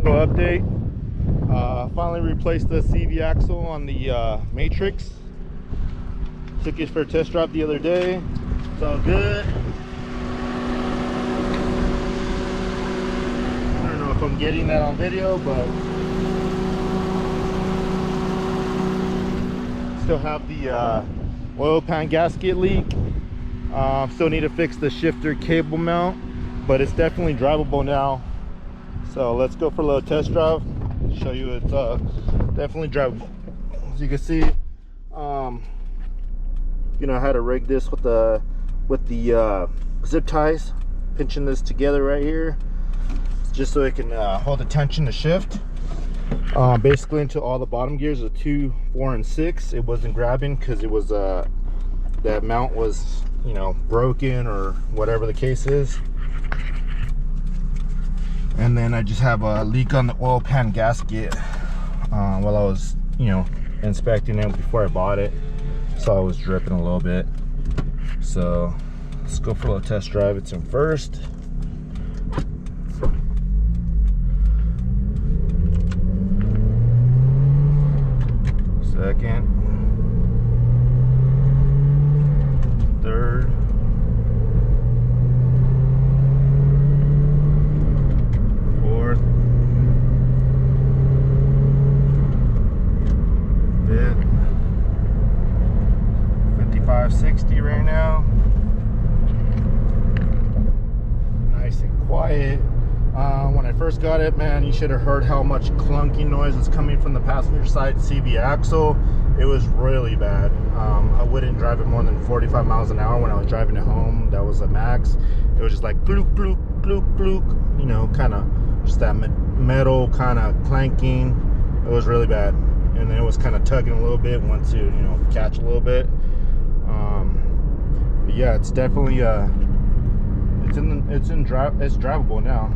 Little update. Finally replaced the CV axle on the Matrix. Took it for a test drive the other day. It's all good. I don't know if I'm getting that on video, but still have the oil pan gasket leak. Still need to fix the shifter cable mount, but it's definitely drivable now. So let's go for a little test drive. Show you it's definitely drivable. As you can see, you know, I had to rig this with the zip ties, pinching this together right here, just so it can hold the tension to shift. Basically into all the bottom gears of 2, 4, and 6. It wasn't grabbing because it was that mount was, you know, broken or whatever the case is. And then I just have a leak on the oil pan gasket while I was, you know, inspecting it before I bought it. So I was dripping a little bit. So let's go for a little test drive. It's in first. Second. Third. Fourth. Fifth. 55-60 right now. Nice and quiet. When I first got it, man, you should have heard how much clunky noise was coming from the passenger side CV axle. It was really bad. I wouldn't drive it more than 45 miles an hour when I was driving it home. That was a max. It was just like gloop, gloop, gloop, gloop, you know, kind of just that metal kind of clanking. It was really bad. And then it was kind of tugging a little bit once you know, catch a little bit. But yeah, it's definitely it's drivable now.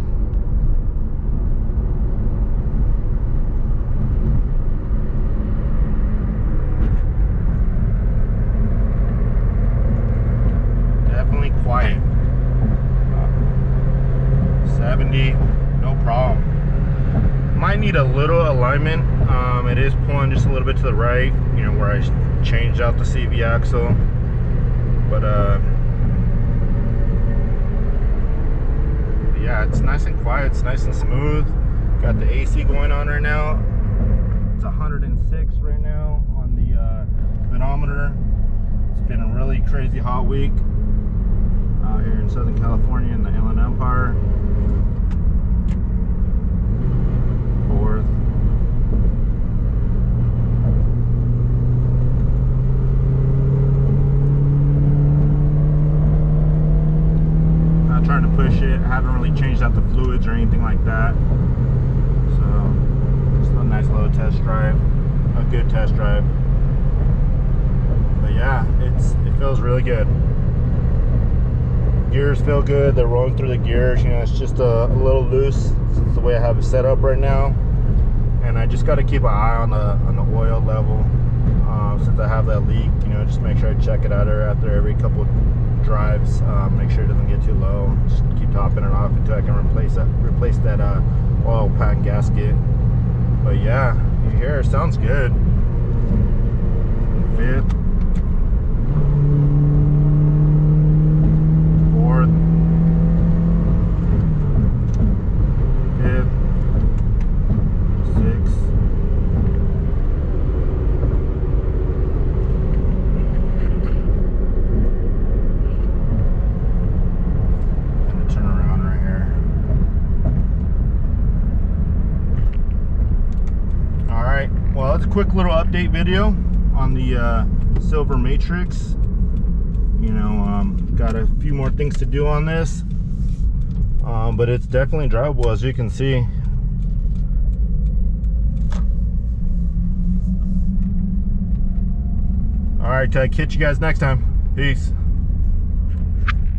Definitely quiet. 70, no problem. Might need a little alignment. It is pulling just a little bit to the right, you know, where I changed out the CV axle. But yeah, it's nice and quiet. It's nice and smooth. Got the AC going on right now. It's 106 right now on the speedometer. It's been a really crazy hot week out here in Southern California in the Inland Empire. Fourth. Not trying to push it. I haven't really changed out the fluids or anything like that. So just a nice little test drive. A good test drive. But yeah, it feels really good. Gears feel good. They're rolling through the gears. You know, it's just a little loose. It's the way I have it set up right now. And I just got to keep an eye on the oil level since I have that leak. You know, just make sure I check it out after every couple drives. Make sure it doesn't get too low. Just keep topping it off until I can replace that oil pan gasket. But yeah, you hear it sounds good. Fifth. Fourth. Fifth. Sixth. And a turn around right here. Alright, well, that's a quick little update video on the Silver Matrix. You know, got a few more things to do on this, but it's definitely drivable, as you can see. All right, catch you guys next time. Peace.